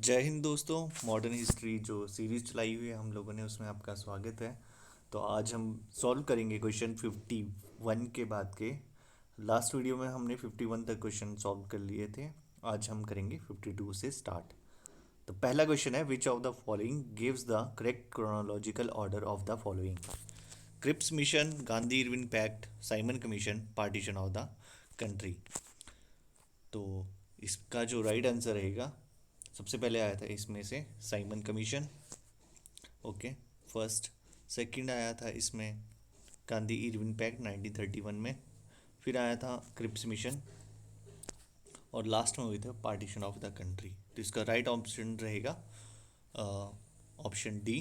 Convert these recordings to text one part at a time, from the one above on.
जय हिंद दोस्तों। Modern history जो सीरीज चलाई हुई है हम लोगों ने, उसमें आपका स्वागत है। तो आज हम सॉल्व करेंगे क्वेश्चन 51 के बाद के। लास्ट वीडियो में हमने 51 तक क्वेश्चन सॉल्व कर लिए थे। आज हम करेंगे 52 से स्टार्ट। तो पहला क्वेश्चन है, which of the following gives the correct chronological order of the following? Cripps mission, Gandhi Irwin pact, Simon commission, partition of the country. तो इसका जो राइट आंसर रहेगा, सबसे पहले आया था इसमें से Simon commission. Okay, first. Second आया था इसमें गांधी इरविन पैक्ट 1931 में। फिर आया था क्रिप्स मिशन, और लास्ट में हुई था पार्टीशन ऑफ द कंट्री। तो इसका राइट ऑप्शन रहेगा option D.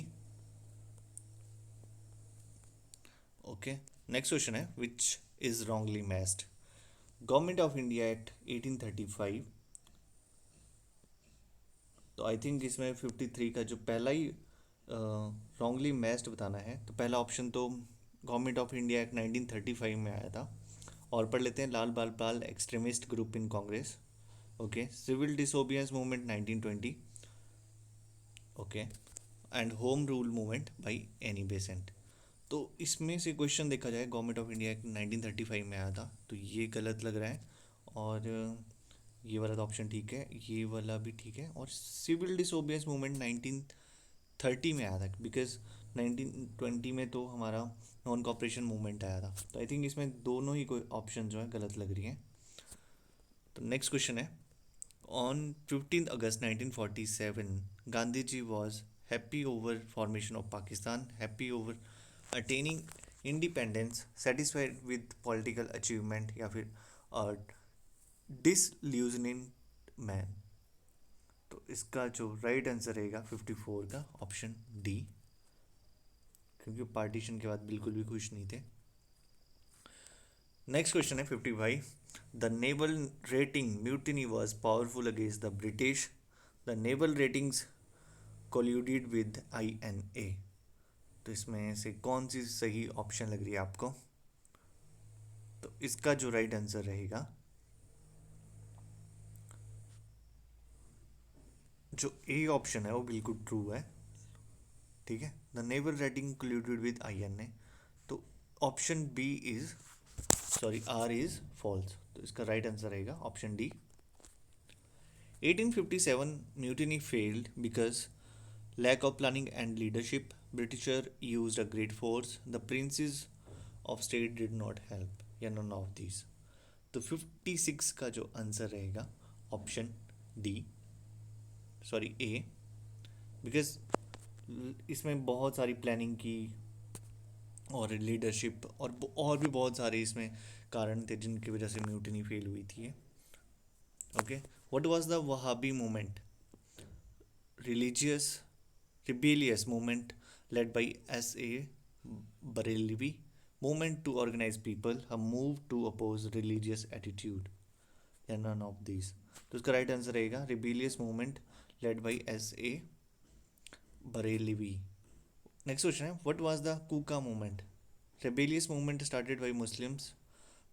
Okay, next question है, which is wrongly matched? Government of India act 1835। तो आई थिंक इसमें 53 का जो पहला ही रॉन्गली मैच्ड बताना है, तो पहला ऑप्शन तो गवर्नमेंट ऑफ इंडिया एक्ट 1935 में आया था। और पढ़ लेते हैं, Lal Bal Pal extremist group in Congress. Okay, civil disobedience movement 1920। Okay, and home rule movement by Annie Besant. तो इसमें से क्वेश्चन देखा जाए, गवर्नमेंट ऑफ इंडिया एक्ट 1935 में आया था, तो ये गलत लग रहा है। और ये वाला तो ऑप्शन ठीक है, ये वाला भी ठीक है। और सिविल डिसोबियंस मूवमेंट 1930 में आया था, बिकॉज 1920 में तो हमारा नॉन कॉपरेशन मूवमेंट आया था। तो आई थिंक इसमें दोनों ही कोई ऑप्शन जो है गलत लग रही हैं। तो नेक्स्ट क्वेश्चन है, on 15 August 1947 Gandhi ji was happy over formation of Pakistan, happy over attaining independence, satisfied with political achievement, या फिर डिसल्यूजनिंग मैन? तो इसका जो राइट आंसर रहेगा 54 का ऑप्शन डी, क्योंकि पार्टीशन के बाद बिल्कुल भी खुश नहीं थे। नेक्स्ट क्वेश्चन है 55, the naval rating mutiny was powerful against the British, the naval ratings colluded with INA। तो इसमें से कौन सी सही ऑप्शन लग रही है आपको? तो इसका जो राइट आंसर रहेगा, जो ए ऑप्शन है वो बिल्कुल ट्रू है। ठीक है, the naval rating colluded with INA। तो option B is, sorry, R is false. तो इसका राइट आंसर रहेगा option D. 1857 mutiny failed because lack of planning and leadership. Britisher used a great force. The princes of state did not help. या none of these? तो 56 का जो answer रहेगा option D, sorry A, because इसमें बहुत सारी planning की और लीडरशिप और भी बहुत सारे इसमें कारण थे जिनकी वजह से म्यूटिनी फेल हुई थी। Okay, what was the Wahhabi movement? Religious rebellious movement led by S.A. Barelvi, movement to organize people, a move to oppose religious attitude, या none of these? तो इसका राइट आंसर रहेगा rebellious movement led by S.A. Barelvi। Next question है, what was the Kuka movement? rebellious movement started by Muslims,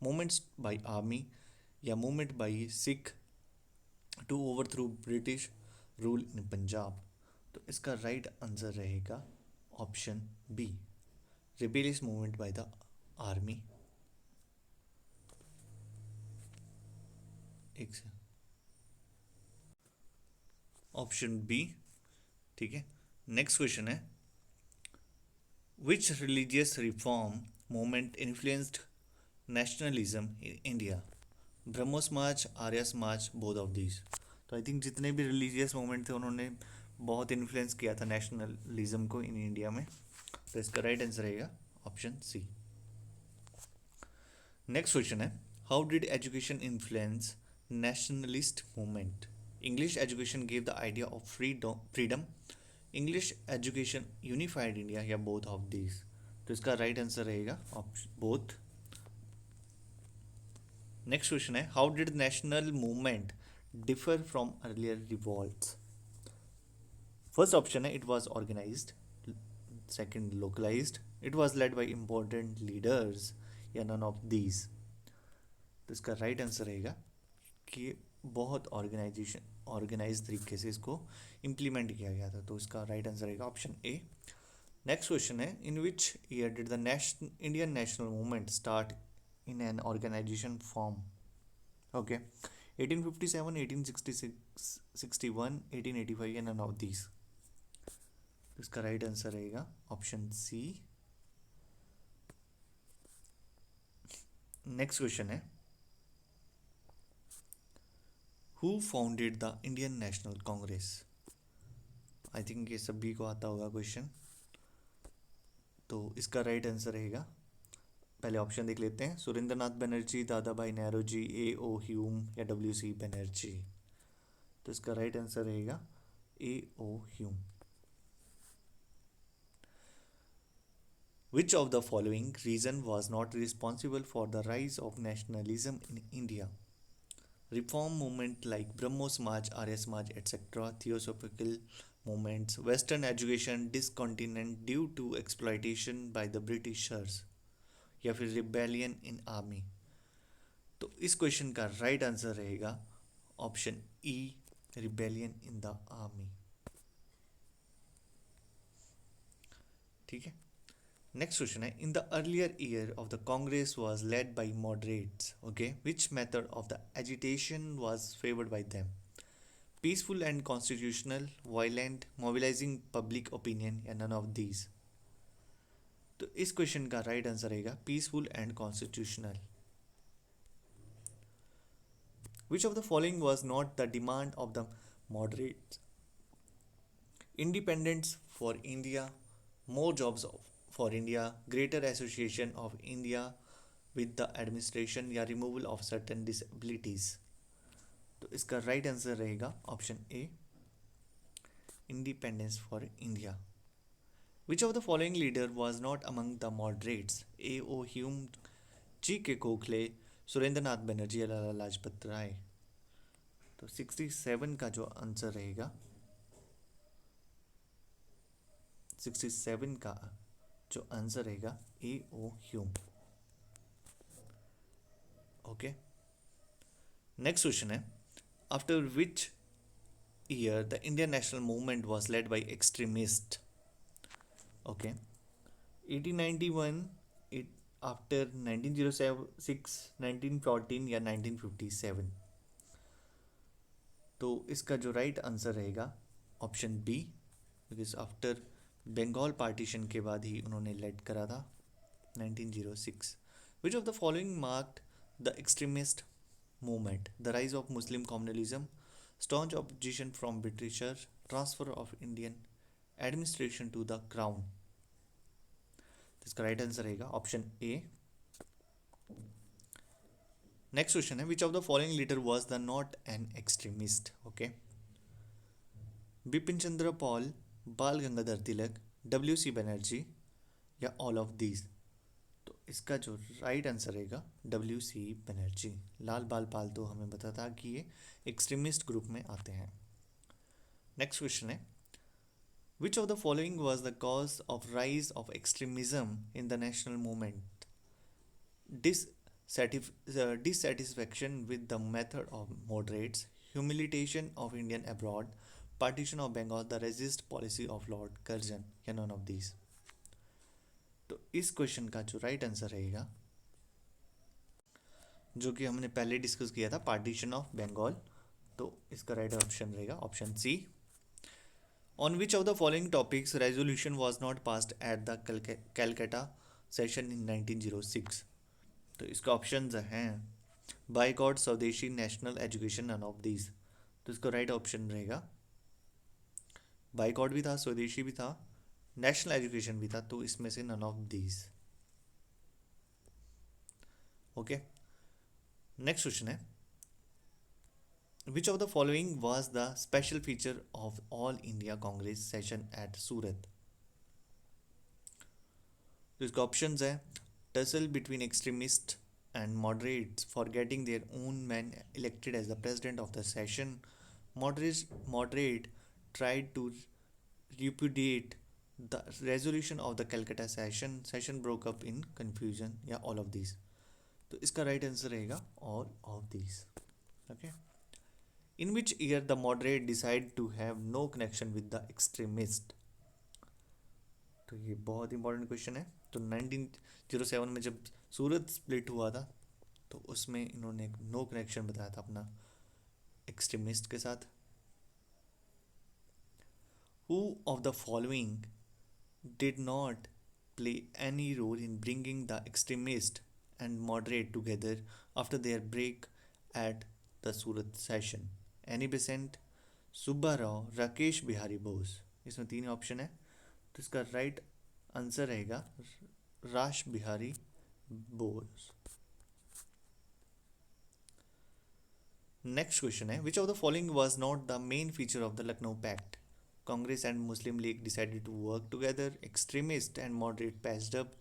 movements by army, या movement by Sikh to overthrow British rule in Punjab? तो इसका right answer रहेगा option B, rebellious movement by the army. एक से option B, ठीक है। Next question है, which religious reform movement influenced nationalism in India? Brahmo Samaj, Arya समाज, बोथ ऑफ दीज? तो आई थिंक जितने भी रिलीजियस मूवमेंट थे उन्होंने बहुत इन्फ्लुएंस किया था नेशनलिज्म को इन इंडिया में। तो इसका राइट आंसर रहेगा ऑप्शन सी। नेक्स्ट क्वेश्चन है, how did education influence nationalist movement? English education gave the idea of freedom, English education unified India, या बोथ ऑफ दीज? तो इसका राइट आंसर रहेगा बोथ। नेक्स्ट क्वेश्चन है, how did national movement differ from earlier revolts? First option है, it was organised, second localised, it was led by important leaders, या none of these? तो इसका right answer रहेगा कि बहुत organise तरीके से इसको इम्प्लीमेंट किया गया था। तो इसका राइट आंसर रहेगा ऑप्शन ए। नेक्स्ट क्वेश्चन है, in which year did the Indian national movement start in an organisation form? Okay, 1857, 1866, 61, 1885 या नन ऑफ दीज? तो इसका राइट आंसर रहेगा ऑप्शन सी। नेक्स्ट क्वेश्चन है, who founded the Indian national Congress? I think ये सभी को आता होगा क्वेश्चन। तो इसका राइट आंसर रहेगा, पहले ऑप्शन देख लेते हैं, सुरेंद्र नाथ Banerjee, Dadabhai Nehru, A O Hume या डब्ल्यू सी बनर्जी? तो इसका राइट आंसर रहेगा A O Hume. Which of the following reason was not responsible for the rise of nationalism in India? Reform movement like Brahmo Samaj, Arya Samaj, etc., theosophical movements, Western education discontinued due to exploitation by the Britishers, या फिर rebellion in army? तो इस question का right answer रहेगा option E, rebellion in the army. ठीक है, next question है, in the earlier year of the Congress was led bye moderates, okay, which method of the agitation was favoured bye them? Peaceful and constitutional, violent, mobilising public opinion या none of these? तो इस question का right answer रहेगा peaceful and constitutional. Which of the following was not the demand of the moderates? Independence for India, more jobs for India, greater association of India with the administration या removal of certain disabilities? तो इसका right answer रहेगा option A, independence for India. Which of the following leader was not among the moderates? A O Hume, G K Gokhale, Surendra नाथ बनर्जी या लाला लाजपत राय? तो 67 का जो answer रहेगा, 67 का जो आंसर रहेगा A O Hume. Okay, next question है, after which year the Indian national movement was led by extremist? Okay, 1891, after 1906, 1914 या 1957? तो इसका जो राइट आंसर रहेगा option B, because after Bengal partition के बाद ही उन्होंने लेड करा था 1906। Which of the following marked the extremist movement? The rise of Muslim communalism, staunch opposition from Britisher, transfer of Indian administration to the crown? इसका right answer रहेगा option A. Next question है, which of the following leader was the not an extremist? Okay, Bipin Chandra Pal, Bal Gangadhar Tilak, W C Banerjee या all of these? तो इसका जो right answer रहेगा W C Banerjee. Lal Bal Pal तो हमें पता था कि ये एक्सट्रीमिस्ट ग्रुप में आते हैं। नेक्स्ट क्वेश्चन है, which of the following was the cause of rise of extremism in the national movement? Dissatisfaction with the method of moderates, humiliation of Indian abroad, partition of Bengal, the resist policy of Lord Curzon या none of these? तो इस question का जो right answer रहेगा, जो कि हमने पहले डिस्कस किया था, पार्टीशन ऑफ बंगाल, तो इसका राइट ऑप्शन रहेगा option C. On which of the following topics resolution was not passed at the Calcutta session in 1906? तो इसका ऑप्शन हैं boycott, swadeshi, national education, none of these? तो इसका राइट ऑप्शन रहेगा बाइकॉट भी था, स्वदेशी भी था, नेशनल एजुकेशन भी था, तो इसमें से none of these. Okay, next question है, which of the following was the special feature of all India Congress session at Surat? तो इसका ऑप्शन है tussle between extremists and moderates for getting their own man elected as the president of the session. Moderate tried to repudiate the resolution of the Calcutta session. Session broke up in confusion. या all of these? तो इसका right answer रहेगा all of these. Okay. In which year the moderate decide to have no connection with the extremist. तो ये बहुत important question है। तो 1907 में जब सूरत स्प्लिट हुआ था तो उसमें इन्होंने नो कनेक्शन बताया था अपना एक्सट्रीमिस्ट के साथ। Who of the following did not play any role in bringing the extremist and moderate together after their break at the Surat session? Annie Besant, Subba Rao, Rakesh Bihari Bose. इसमें तीन ऑप्शन है, तो इसका राइट आंसर रहेगा Rash Bihari Bose. Next question है, which of the following was not the main feature of the Lucknow pact? Congress and Muslim League decided to work together. Extremist and moderate patched up.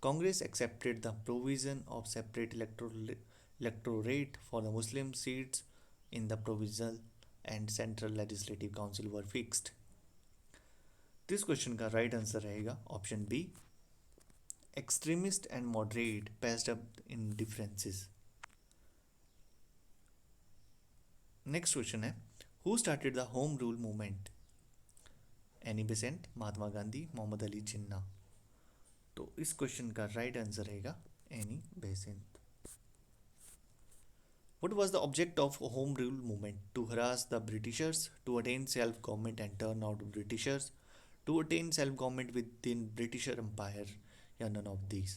Congress accepted the provision of separate electorate for the Muslim seats in the provisional and central legislative council were fixed. This question का right answer रहेगा option B. Extremist and moderate patched up in differences. Next question है, who started the home rule movement? Annie Besant, Mahatma Gandhi, Mohammad Ali Jinnah. तो इस question का right answer रहेगा Annie Besant. What was the object of Home Rule movement? To harass the Britishers, to attain self-government and turn out Britishers, to attain self-government within British Empire, या none of these?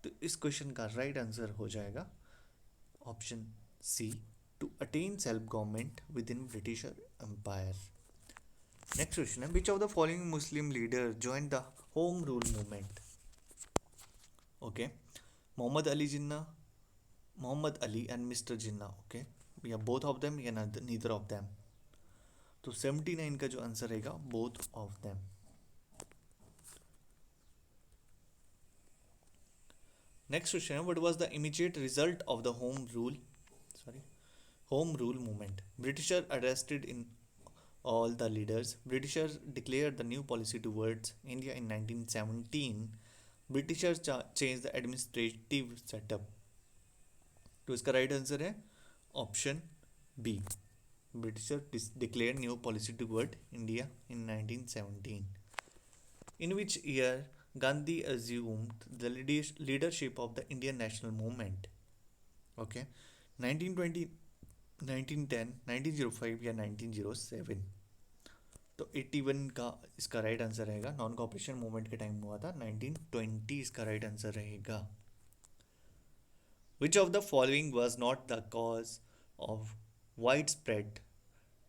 तो इस question का right answer हो जाएगा option C, to attain self government within British empire. Next question है, which of the following Muslim leader join the home rule movement? Okay, Mohammad Ali Jinnah, Mohammad Ali and mister Jinnah. Okay, या both of them या neither of them. तो 79 का जो answer रहेगा both of them. Next question है, what was the immediate result of the home rule movement? Britisher arrested in all the leaders. Britishers declared the new policy towards India in 1917. Britishers changed the administrative setup. तो इसका right आंसर है option B, Britishers declared new policy toward India in 1917. In which year Gandhi assumed the leadership of the Indian national movement? Okay, 1920, 1910, 1905 या 1907? तो 81 का इसका right answer रहेगा। Non cooperation movement के टाइम हुआ था 1920, इसका राइट आंसर रहेगा। Which of the following was not the cause of wide spread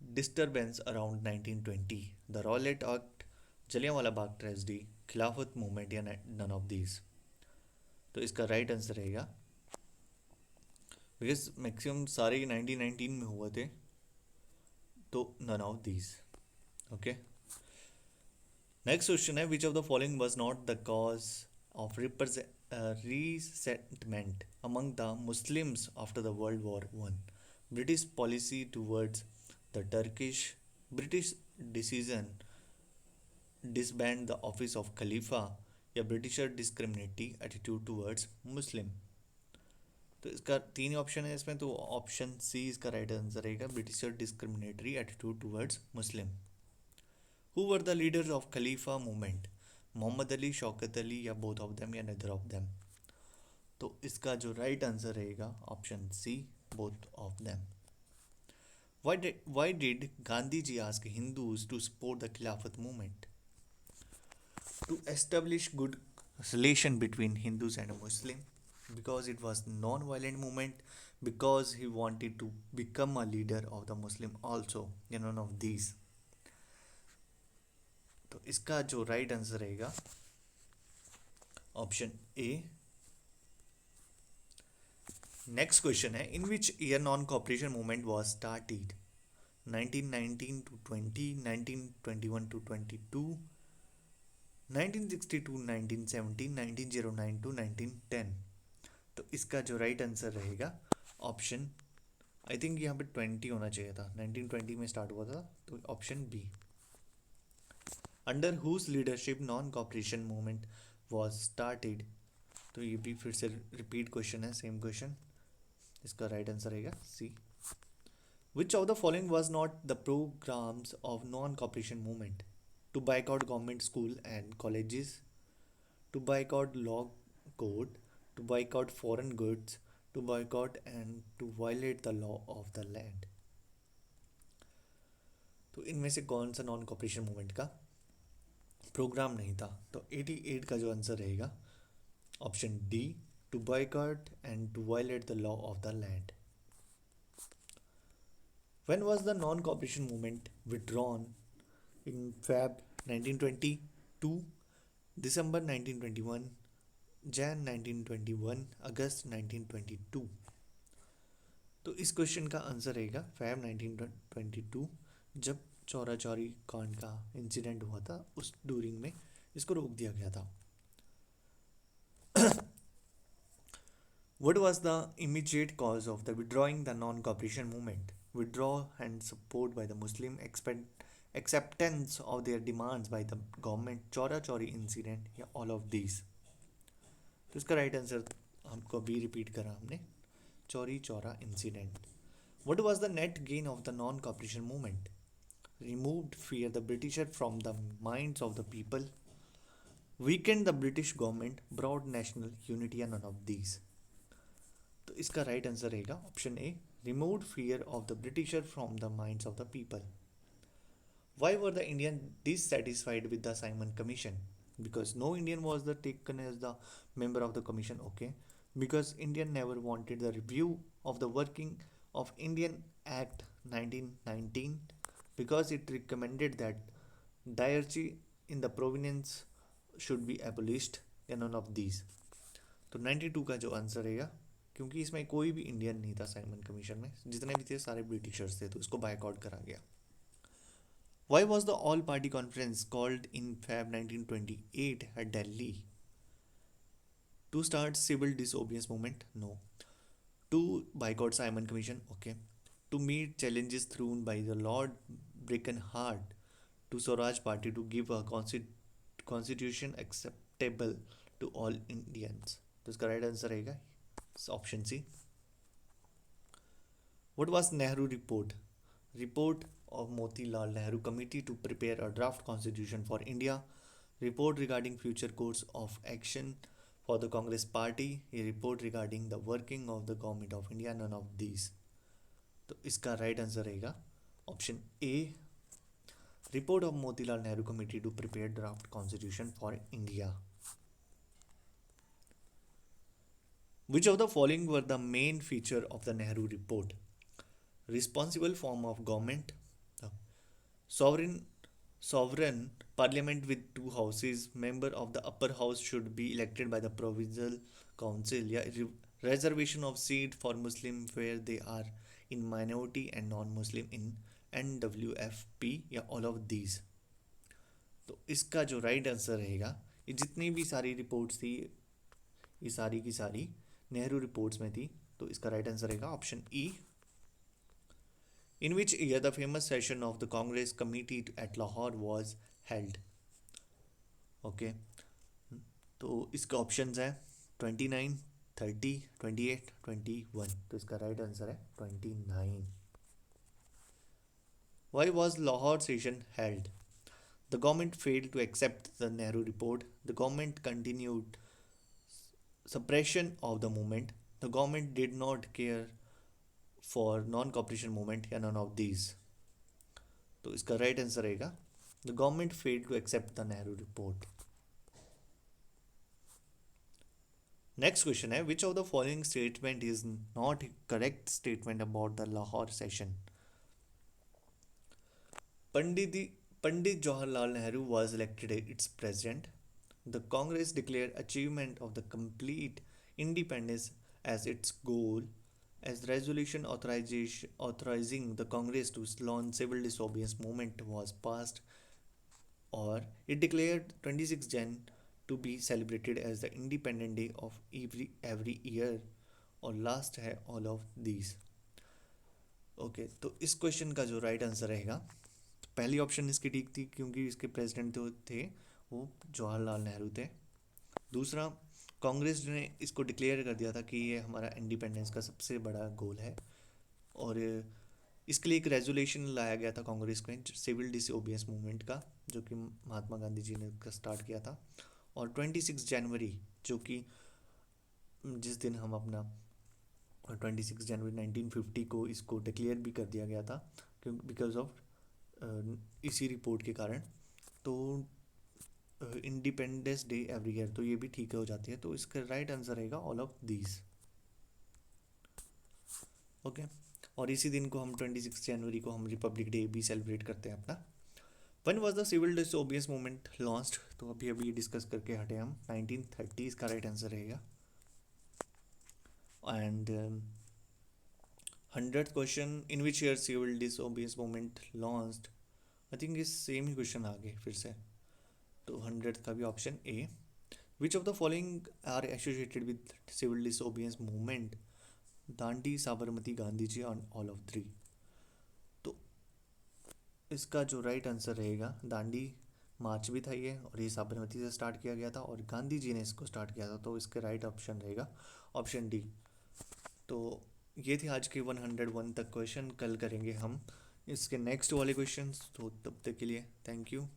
disturbance around 1920? The Rowlatt act, Jallianwala Bagh tragedy, Khilafat movement या नन ऑफ दीज? तो इसका राइट आंसर रहेगा, बिकॉज मैक्सिमम सारे 1919 में हुए थे, तो none of these. Okay, next question है, which of the following was not the cause of resettlement among the Muslims after the world war one? British policy towards the Turkish, British decision disband the office of खलीफा, या Britisher discriminatory attitude towards Muslim? तो इसका तीन option है इसमें, तो option C इसका right answer रहेगा, Britisher discriminatory attitude towards Muslim. Who were the leaders of Khalifa movement? Mohammad Ali, Shaukat Ali, या बोथ ऑफ देम या neither of them? तो इसका जो राइट आंसर रहेगा option C, both of them. Why did Gandhi ji ask Hindus to support the Khilafat movement? To establish good relation between Hindus and Muslim, because it was non-violent movement, because he wanted to become a leader of the Muslim also, या none of these? तो इसका जो right answer रहेगा option A. Next question है, in which year non cooperation movement was started? 1919 to 20, 1921 to 22, 1962, 1917, 1909 to 1910? तो इसका जो right answer रहेगा ऑप्शन, आई थिंक यहाँ पे 20 होना चाहिए था, 1920 में स्टार्ट हुआ था, तो option B. Under whose leadership non cooperation movement was started? तो ये भी फिर से रिपीट क्वेश्चन है, सेम क्वेश्चन, इसका राइट आंसर रहेगा C, Which of the following was not the programs of non-cooperation movement? To boycott government school and colleges, to boycott law code, to boycott foreign goods, to boycott and to violate the law of the land. तो इनमें से कौन सा non cooperation movement का programme नहीं था? तो 88 का जो आंसर रहेगा option D, to boycott and to violate the law of the land. When was the non-cooperation movement withdrawn? In Feb 1922, December 1921, Jan 1921, August 1922. तो इस क्वेश्चन का आंसर रहेगा फैब 1922, जब चौरा चौरी कांड का इंसिडेंट हुआ था उस ड्यूरिंग में इसको रोक दिया गया था. What was the immediate cause of the withdrawing the non-cooperation movement? Withdrawal and support by the Muslim acceptance of their demands by the government, Chaura Chauri incident, या ऑल ऑफ दीज? तो इसका राइट आंसर हमको अभी रिपीट करा हमने, Chauri Chaura incident. What was the net gain of the non-cooperation movement? Removed fear the Britisher from the minds of the people, weakened the British government, brought national unity, and none of these. तो इसका right answer रहेगा option A, removed fear of the Britisher from the minds of the people. Why were the Indian dissatisfied with the Simon commission? Because no Indian was the taken as the member of the commission. Okay, because Indian never wanted the review of the working of Indian act 1919, because it recommended that diarchy in the province should be abolished, and none of these. तो 92 का जो answer रहेगा, क्योंकि इसमें कोई भी Indian नहीं था साइमन कमीशन में, जितने भी थे सारे ब्रिटिशर्स थे, तो इसको बायकॉट करा गया. Why was the all party conference called in Feb 1928 at Delhi? To start civil disobedience movement? No. To boycott Simon Commission? Okay. To meet challenges thrown by the Lord Birkenhead to Swaraj Party to give a constitution acceptable to all Indians. तो इसका right answer रहेगा option C. What was Nehru report? Report of Motilal Nehru Committee to prepare a draft constitution for India. Report regarding future course of action for the Congress Party. A report regarding the working of the government of India. None of these. तो इसका right answer रहेगा option A, report of Motilal Nehru committee to prepare draft constitution for India. Which of the following were the main feature of the Nehru report? Responsible form of government, sovereign parliament with two houses, member of the upper house should be elected by the provincial council, या reservation of seat for Muslim where they are in minority and non-Muslim in NWFP, या all of these. तो इसका जो right answer रहेगा, ये जितनी भी सारी रिपोर्ट्स थी ये सारी की सारी नेहरू रिपोर्ट्स में थी, तो इसका राइट आंसर रहेगा option E. In which year the famous session of the Congress committee at Lahore was held? Okay, तो इसका ऑप्शंस है 29, 30, 28, 21. तो इसका राइट आंसर है 29. Why was Lahore session held? The government failed to accept the Nehru report. The government continued suppression of the movement. The government did not care for non-cooperation movement, या none of these. तो इसका right answer रहेगा the government failed to accept the Nehru report. Next question है, which of the following statement is not correct statement about the Lahore session? Pandit Jawaharlal Nehru was elected its president. The Congress declared achievement of the complete independence as its goal, as resolution authorizing the Congress to launch civil disobedience movement was passed, or it declared 26 Jan to be celebrated as the Independent Day of every year, और last है all of these. Okay, तो इस question का जो right answer रहेगा, तो पहली option इसकी ठीक थी क्योंकि इसके प्रेसिडेंट जो थे वो जवाहरलाल नेहरू थे. दूसरा, कांग्रेस ने इसको डिक्लेयर कर दिया था कि ये हमारा इंडिपेंडेंस का सबसे बड़ा गोल है, और इसके लिए एक रेजोल्यूशन लाया गया था कांग्रेस को, सिविल डिसोबीडियंस मूवमेंट का, जो कि महात्मा गांधी जी ने स्टार्ट किया था। और 26 जनवरी, जो कि जिस दिन हम अपना 26 जनवरी 1950 को इसको डिक्लेयर भी कर दिया गया था, क्योंकि बिकॉज ऑफ इसी रिपोर्ट के कारण। तो इंडिपेंडेंस डे एवरी ईयर, तो ये भी ठीक हो जाती है। तो इसका राइट आंसर रहेगा ऑल ऑफ दीज। ओके। और इसी दिन को हम 26 जनवरी को हम रिपब्लिक डे भी सेलिब्रेट करते हैं अपना। When was the civil disobedience movement launched, तो अभी अभी डिस्कस करके हटे हम। 1930 इसका राइट आंसर रहेगा। And 100th question, in which year civil disobedience movement launched. I think इस सेम ही क्वेश्चन आ गए फिर से। तो 100th का भी option A. Which of the following are associated with civil disobedience movement, Dandi, Sabarmati, Gandhi ji, on all of three. तो इसका जो राइट आंसर रहेगा, दांडी मार्च भी था ये, और ये साबरमती से स्टार्ट किया गया था, और गांधी जी ने इसको स्टार्ट किया था। तो इसका राइट ऑप्शन रहेगा ऑप्शन डी। तो ये थे आज के 101 तक क्वेश्चन। कल करेंगे हम इसके नेक्स्ट वाले क्वेश्चंस। तो तब तक के लिए थैंक यू।